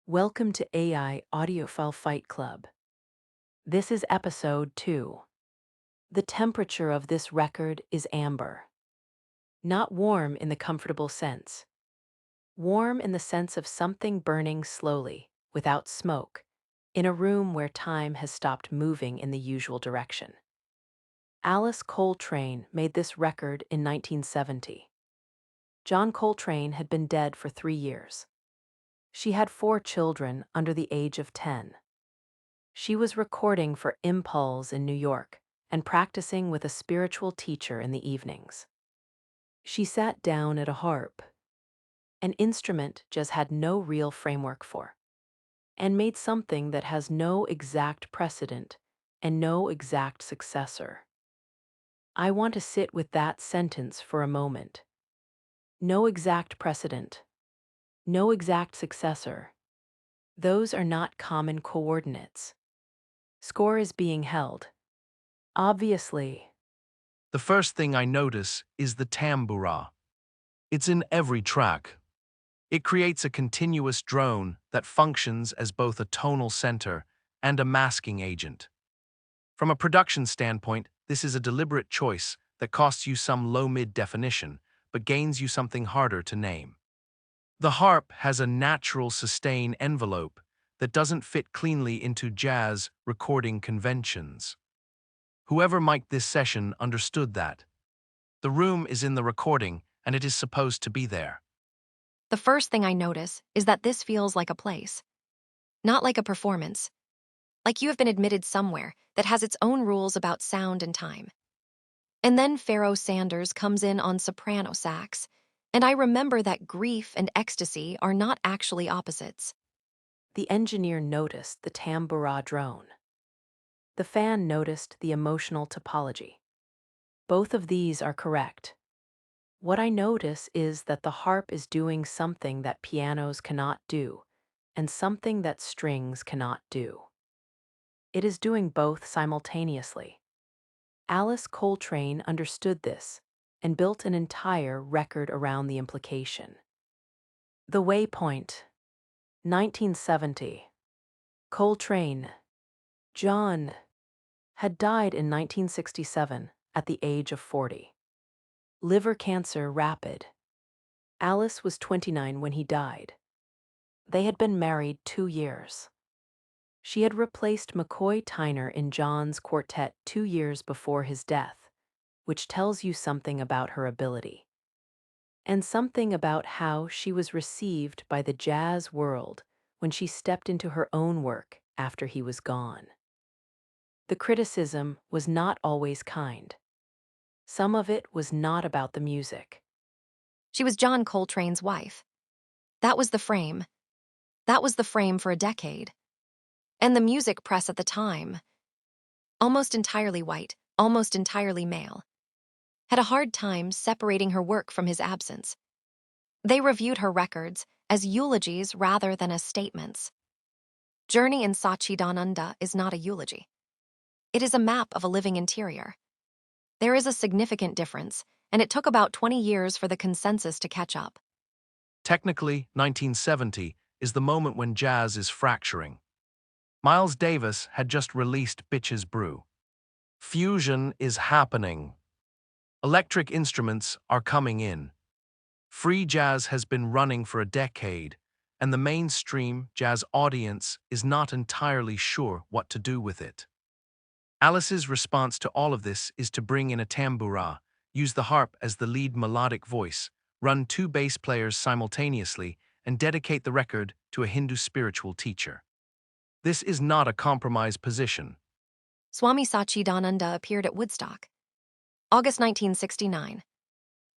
Welcome to AI Audiophile Fight Club. This is episode 2. The temperature of this record is amber. Not warm in the comfortable sense. Warm in the sense of something burning slowly, without smoke, in a room where time has stopped moving in the usual direction. Alice Coltrane made this record in 1970. John Coltrane had been dead for 3 years. She had 4 children under the age of 10. She was recording for Impulse in New York and practicing with a spiritual teacher in the evenings. She sat down at a harp, an instrument Jazz had no real framework for, and made something that has no exact precedent and no exact successor. I want to sit with that sentence for a moment. No exact precedent, no exact successor. Those are not common coordinates. Score is being held. Obviously. The first thing I notice is the tambura. It's in every track. It creates a continuous drone that functions as both a tonal center and a masking agent. From a production standpoint, this is a deliberate choice that costs you some low-mid definition, but gains you something harder to name. The harp has a natural sustain envelope that doesn't fit cleanly into jazz recording conventions. Whoever mic'd this session understood that. The room is in the recording, and it is supposed to be there. The first thing I notice is that this feels like a place, not like a performance, like you have been admitted somewhere that has its own rules about sound and time. And then Pharaoh Sanders comes in on soprano sax, and I remember that grief and ecstasy are not actually opposites. The engineer noticed the tambura drone. The fan noticed the emotional topology. Both of these are correct. What I notice is that the harp is doing something that pianos cannot do, and something that strings cannot do. It is doing both simultaneously. Alice Coltrane understood this and built an entire record around the implication. The Waypoint, 1970. Coltrane, John, had died in 1967 at the age of 40. Liver cancer rapid. Alice was 29 when he died. They had been married 2 years. She had replaced McCoy Tyner in John's quartet 2 years before his death, which tells you something about her ability. And something about how she was received by the jazz world when she stepped into her own work after he was gone. The criticism was not always kind. Some of it was not about the music. She was John Coltrane's wife. That was the frame. That was the frame for a decade. And the music press at the time, almost entirely white, almost entirely male, had a hard time separating her work from his absence. They reviewed her records as eulogies rather than as statements. Journey in Satchidananda is not a eulogy. It is a map of a living interior. There is a significant difference, and it took about 20 years for the consensus to catch up. Technically, 1970 is the moment when jazz is fracturing. Miles Davis had just released Bitches Brew. Fusion is happening. Electric instruments are coming in. Free jazz has been running for a decade, and the mainstream jazz audience is not entirely sure what to do with it. Alice's response to all of this is to bring in a tambura, use the harp as the lead melodic voice, run 2 bass players simultaneously, and dedicate the record to a Hindu spiritual teacher. This is not a compromise position. Swami Satchidananda appeared at Woodstock, August 1969.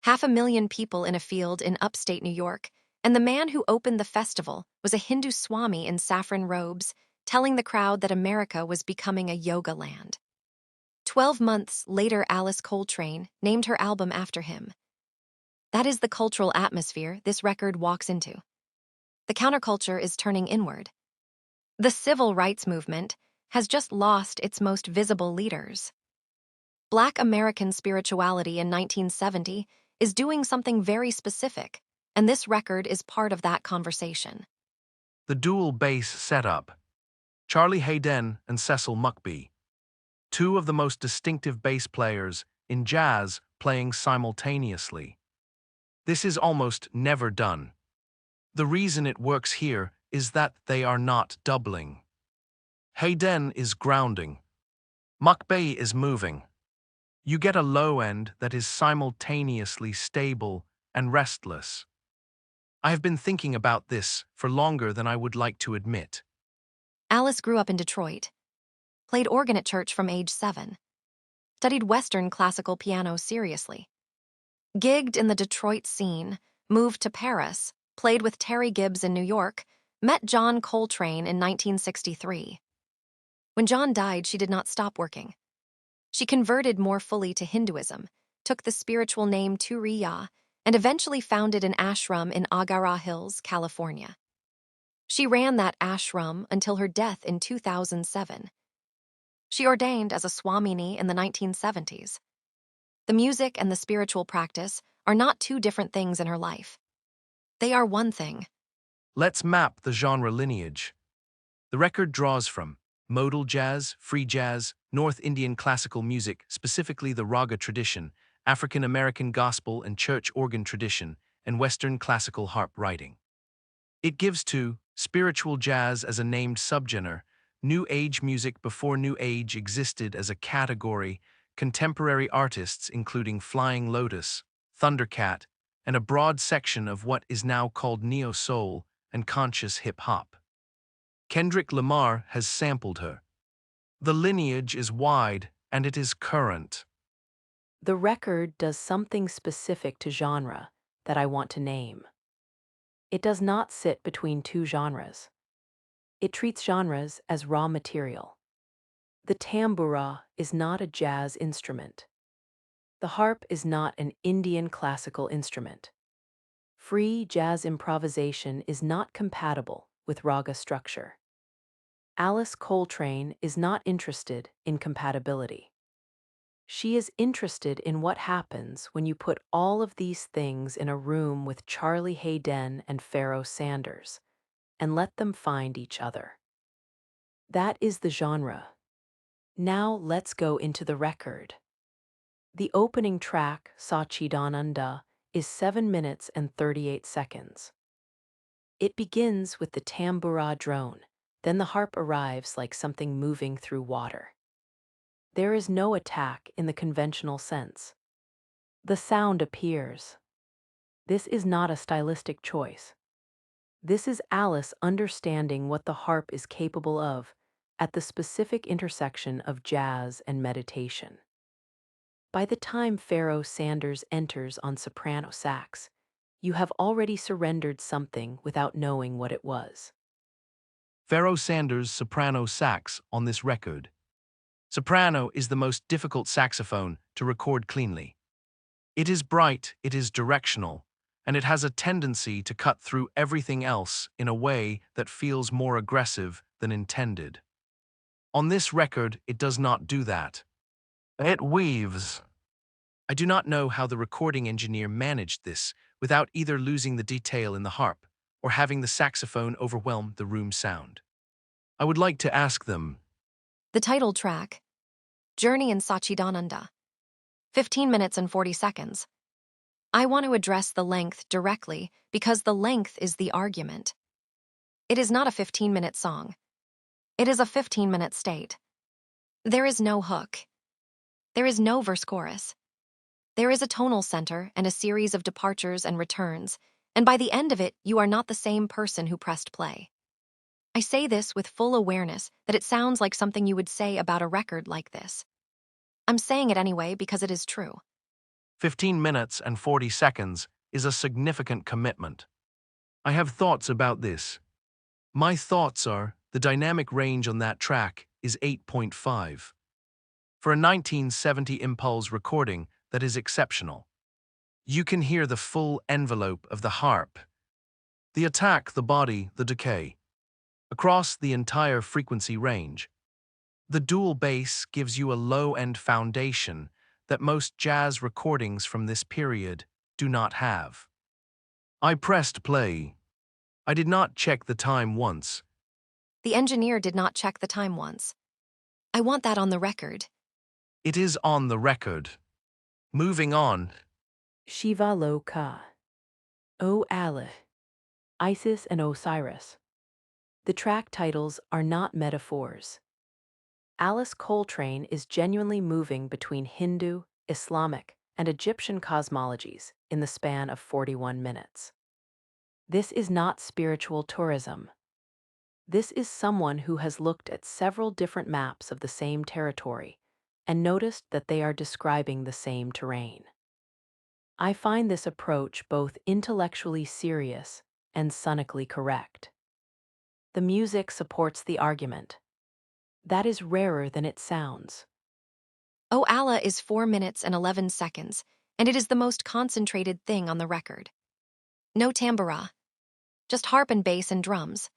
500,000 people in a field in upstate New York, and the man who opened the festival was a Hindu Swami in saffron robes, telling the crowd that America was becoming a yoga land. 12 months later, Alice Coltrane named her album after him. That is the cultural atmosphere this record walks into. The counterculture is turning inward. The civil rights movement has just lost its most visible leaders. Black American spirituality in 1970 is doing something very specific, and this record is part of that conversation. The dual bass setup. Charlie Hayden and Cecil Muckby, two of the most distinctive bass players in jazz playing simultaneously. This is almost never done. The reason it works here is that they are not doubling. Hayden is grounding. Muckby is moving. You get a low end that is simultaneously stable and restless. I have been thinking about this for longer than I would like to admit. Alice grew up in Detroit, played organ at church from age 7, studied Western classical piano seriously, gigged in the Detroit scene, moved to Paris, played with Terry Gibbs in New York, met John Coltrane in 1963. When John died, she did not stop working. She converted more fully to Hinduism, took the spiritual name Turiya, and eventually founded an ashram in Agarrah Hills, California. She ran that ashram until her death in 2007. She ordained as a Swamini in the 1970s. The music and the spiritual practice are not two different things in her life. They are one thing. Let's map the genre lineage. The record draws from modal jazz, free jazz, North Indian classical music, specifically the raga tradition, African American gospel and church organ tradition, and Western classical harp writing. It gives to spiritual jazz as a named subgenre, New Age music before New Age existed as a category, contemporary artists including Flying Lotus, Thundercat, and a broad section of what is now called neo-soul and conscious hip-hop. Kendrick Lamar has sampled her. The lineage is wide and it is current. The record does something specific to genre that I want to name. It does not sit between two genres. It treats genres as raw material. The tambura is not a jazz instrument. The harp is not an Indian classical instrument. Free jazz improvisation is not compatible with raga structure. Alice Coltrane is not interested in compatibility. She is interested in what happens when you put all of these things in a room with Charlie Hayden and Pharoah Sanders and let them find each other. That is the genre. Now let's go into the record. The opening track, Satchidananda, is 7 minutes and 38 seconds. It begins with the tambura drone, then the harp arrives like something moving through water. There is no attack in the conventional sense. The sound appears. This is not a stylistic choice. This is Alice understanding what the harp is capable of at the specific intersection of jazz and meditation. By the time Pharoah Sanders enters on soprano sax, you have already surrendered something without knowing what it was. Pharoah Sanders' soprano sax on this record. Soprano is the most difficult saxophone to record cleanly. It is bright, it is directional, and it has a tendency to cut through everything else in a way that feels more aggressive than intended. On this record, it does not do that. It weaves. I do not know how the recording engineer managed this without either losing the detail in the harp or having the saxophone overwhelm the room sound. I would like to ask them. The title track, Journey in Satchidananda, 15 minutes and 40 seconds. I want to address the length directly because the length is the argument. It is not a 15-minute song. It is a 15-minute state. There is no hook. There is no verse-chorus. There is a tonal center and a series of departures and returns, and by the end of it, you are not the same person who pressed play. I say this with full awareness that it sounds like something you would say about a record like this. I'm saying it anyway because it is true. 15 minutes and 40 seconds is a significant commitment. I have thoughts about this. My thoughts are the dynamic range on that track is 8.5. For a 1970 Impulse recording, that is exceptional. You can hear the full envelope of the harp, the attack, the body, the decay, across the entire frequency range. The dual bass gives you a low-end foundation that most jazz recordings from this period do not have. I pressed play. I did not check the time once. The engineer did not check the time once. I want that on the record. It is on the record. Moving on. Shiva Loka. O Allah. Isis and Osiris. The track titles are not metaphors. Alice Coltrane is genuinely moving between Hindu, Islamic, and Egyptian cosmologies in the span of 41 minutes. This is not spiritual tourism. This is someone who has looked at several different maps of the same territory and noticed that they are describing the same terrain. I find this approach both intellectually serious and sonically correct. The music supports the argument. That is rarer than it sounds. Oh Allah is 4 minutes and 11 seconds, and it is the most concentrated thing on the record. No tambura. Just harp and bass and drums.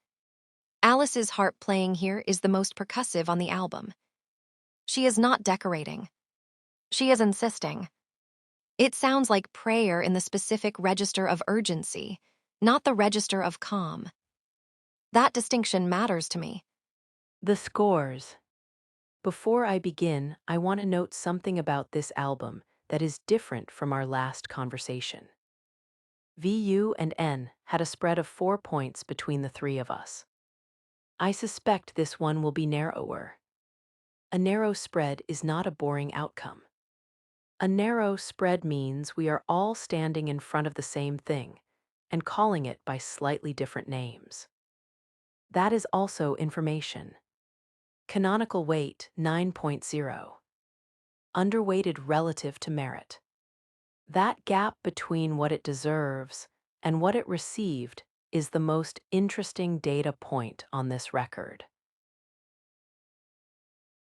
Alice's harp playing here is the most percussive on the album. She is not decorating. She is insisting. It sounds like prayer in the specific register of urgency, not the register of calm. That distinction matters to me. The scores. Before I begin, I want to note something about this album that is different from our last conversation. VU and N had a spread of 4 points between the three of us. I suspect this one will be narrower. A narrow spread is not a boring outcome. A narrow spread means we are all standing in front of the same thing and calling it by slightly different names. That is also information. Canonical weight 9.0. Underweighted relative to merit. That gap between what it deserves and what it received is the most interesting data point on this record.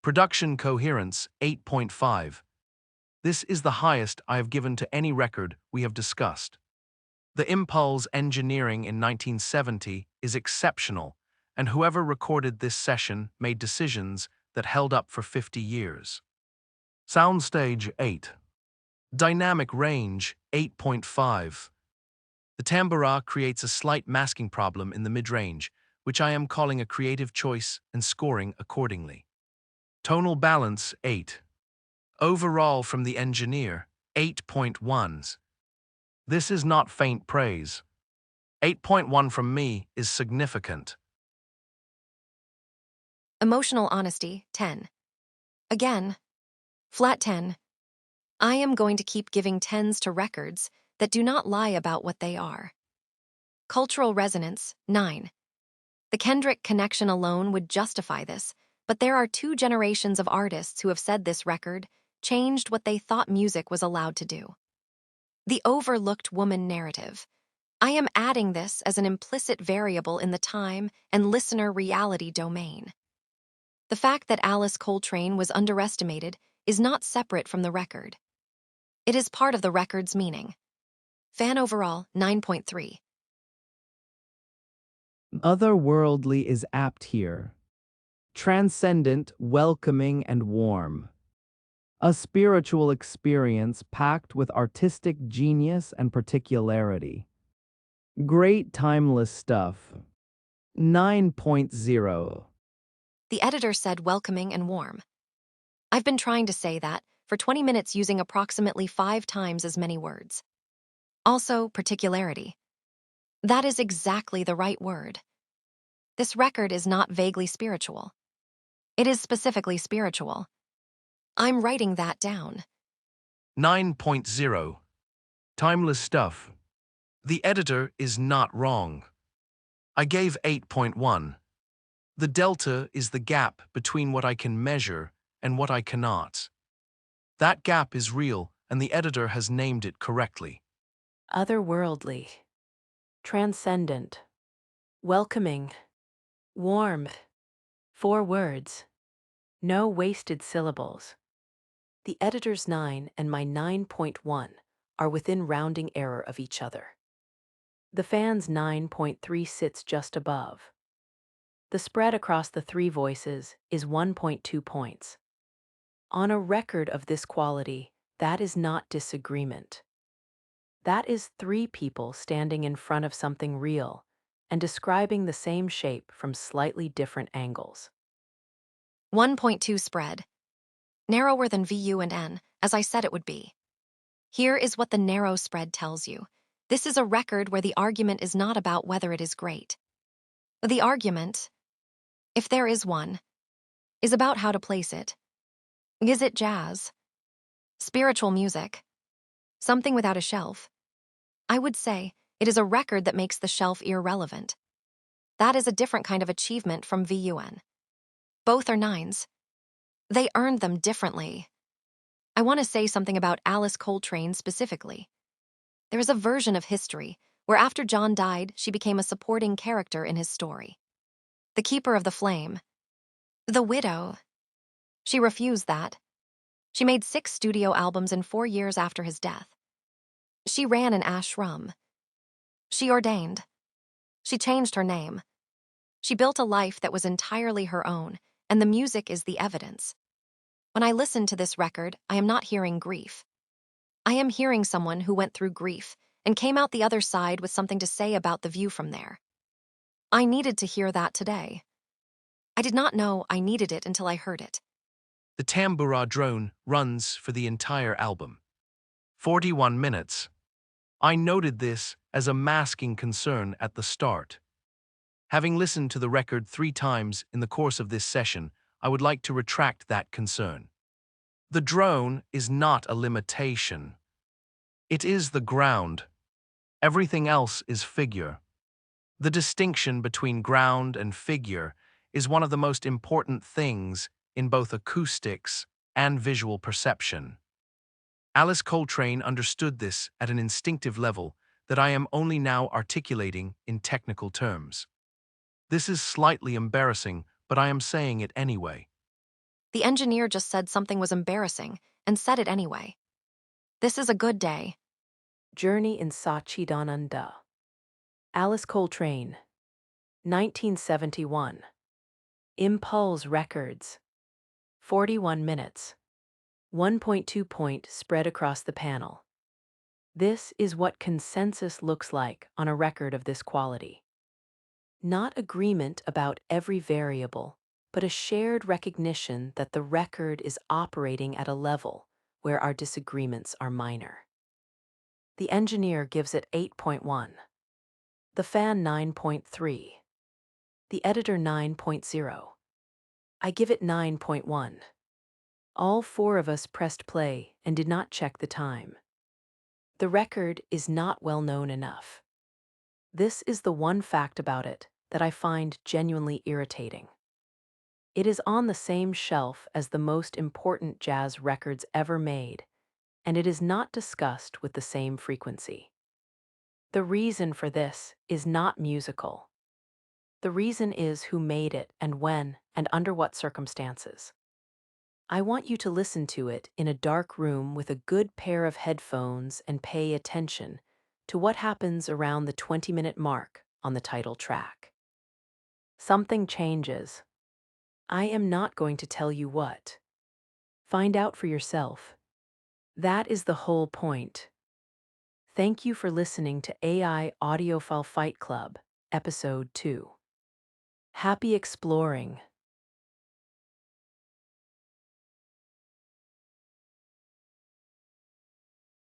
Production coherence 8.5. This is the highest I have given to any record we have discussed. The impulse engineering in 1970 is exceptional, and whoever recorded this session made decisions that held up for 50 years. Soundstage 8. Dynamic range 8.5. The tambura creates a slight masking problem in the mid-range, which I am calling a creative choice and scoring accordingly. Tonal balance 8. Overall from the engineer 8.1s. This is not faint praise. 8.1 from me is significant. Emotional honesty 10. Again, flat 10. I am going to keep giving 10s to records that do not lie about what they are. Cultural resonance 9. The Kendrick connection alone would justify this, but there are 2 generations of artists who have said this record changed what they thought music was allowed to do. The overlooked woman narrative. I am adding this as an implicit variable in the time and listener reality domain. The fact that Alice Coltrane was underestimated is not separate from the record. It is part of the record's meaning. Fan overall 9.3. Otherworldly is apt here. Transcendent, welcoming, and warm. A spiritual experience packed with artistic genius and particularity. Great timeless stuff. 9.0. The editor said welcoming and warm. I've been trying to say that for 20 minutes using approximately 5 times as many words. Also, particularity. That is exactly the right word. This record is not vaguely spiritual. It is specifically spiritual. I'm writing that down. 9.0. Timeless stuff. The editor is not wrong. I gave 8.1. The delta is the gap between what I can measure and what I cannot. That gap is real, and the editor has named it correctly. Otherworldly. Transcendent. Welcoming. Warm. 4 words. No wasted syllables. The editor's 9 and my 9.1 are within rounding error of each other. The fan's 9.3 sits just above. The spread across the 3 voices is 1.2 points. On a record of this quality, that is not disagreement. That is 3 people standing in front of something real and describing the same shape from slightly different angles. 1.2 spread. Narrower than VU and N, as I said it would be. Here is what the narrow spread tells you. This is a record where the argument is not about whether it is great. The argument, if there is one, is about how to place it. Is it jazz? Spiritual music? Something without a shelf? I would say it is a record that makes the shelf irrelevant. That is a different kind of achievement from VUN. Both are nines. They earned them differently. I want to say something about Alice Coltrane specifically. There is a version of history where after John died, she became a supporting character in his story. The keeper of the flame. The widow. She refused that. She made 6 studio albums in 4 years after his death. She ran an ashram. She ordained. She changed her name. She built a life that was entirely her own, and the music is the evidence. When I listen to this record, I am not hearing grief. I am hearing someone who went through grief and came out the other side with something to say about the view from there. I needed to hear that today. I did not know I needed it until I heard it. The tambura drone runs for the entire album. 41 minutes. I noted this as a masking concern at the start. Having listened to the record 3 times in the course of this session, I would like to retract that concern. The drone is not a limitation. It is the ground. Everything else is figure. The distinction between ground and figure is one of the most important things in both acoustics and visual perception. Alice Coltrane understood this at an instinctive level that I am only now articulating in technical terms. This is slightly embarrassing, but I am saying it anyway. The engineer just said something was embarrassing and said it anyway. This is a good day. Journey in Satchidananda. Alice Coltrane, 1971. Impulse Records. 41 minutes. 1.2 point spread across the panel. This is what consensus looks like on a record of this quality. Not agreement about every variable, but a shared recognition that the record is operating at a level where our disagreements are minor. The engineer gives it 8.1. The fan 9.3. The editor 9.0. I give it 9.1. All 4 of us pressed play and did not check the time. The record is not well known enough. This is the one fact about it that I find genuinely irritating. It is on the same shelf as the most important jazz records ever made, and it is not discussed with the same frequency. The reason for this is not musical. The reason is who made it and when and under what circumstances. I want you to listen to it in a dark room with a good pair of headphones and pay attention to what happens around the 20-minute mark on the title track. Something changes. I am not going to tell you what. Find out for yourself. That is the whole point. Thank you for listening to AI Audiophile Fight Club, Episode 2. Happy exploring.